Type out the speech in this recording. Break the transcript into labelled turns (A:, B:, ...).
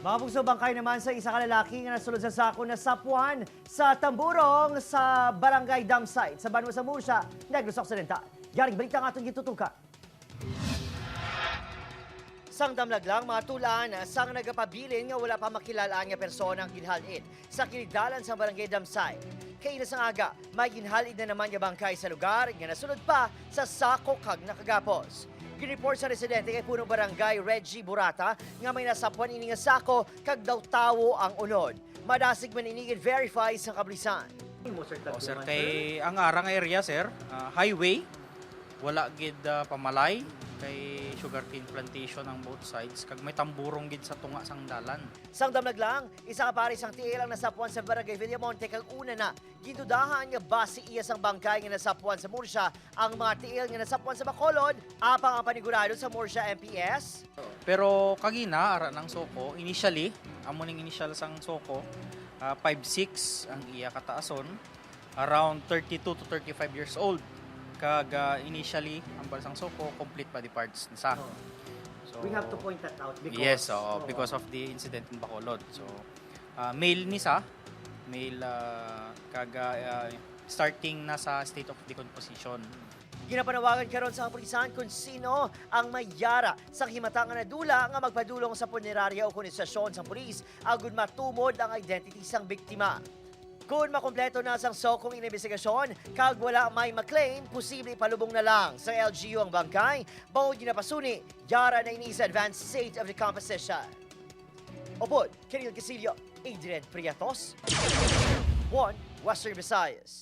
A: Mga pugso, bangkay naman sa isa kalalaki na nasulod sa sako na sapuan sa Tamburong sa Barangay Dam Site sa Banwa sa Murcia, Negros Occidental. Yaring balita nga itong gitutukan. Sang damlag lang mga tulaan sang nagapabilin nga wala pa makilalaan nga persona ang ginhalid sa kinidalan sa Barangay Dam Site. Kay sa aga, may ginhalid na naman nga bangkay sa lugar nga nasunod pa sa sako kag nakagapos. Ginreport sa residente kay punong barangay Reggie Burata nga may nasapuan ini nga sako kag daw tawo ang unod. Madasig man ini verify sa kablisan.
B: O sir, kay ang arang area sir, highway, wala gid pamalay, kay sugarcane plantation ang both sides, kag may tamburong gid sa tunga sang dalan.
A: Sang damlag lang, isa ka pares ang tiil ang nasapuan sa Barangay Villamonte kag una na, gidudahan nga base iya sang bangkay nga nasapuan sa Murcia, ang mga tiil nga nasapuan sa Bacolod, apang ang panigurado sa Murcia MPS.
B: Pero kagina ara ng Soko, initially, amo ning initial sang Soko, 5'6" ang iya kataason, around 32 to 35 years old. Kag initially ang balasang Soko complete body parts nisa. So
A: We have to point that out because
B: yes, because of the incident in Bacolod. So male nisa, male starting na sa state of decomposition.
A: Ginapanawagan karon sa pulisan kung sino ang mayara sa himatangan na dula nga magpadulong sa punerarya o konisasyon sa pulis agud matumod ang identity sang biktima. Kung makumpleto na sang sokong inimbestigasyon, kag wala may maklaim, posible palubong na lang sa LGU ang bangkay, bawod ginapasuni, yara na ini sa advanced state of decomposition. Opod, Kirill Casillo, Adrian Priatos, 1 Western Visayas.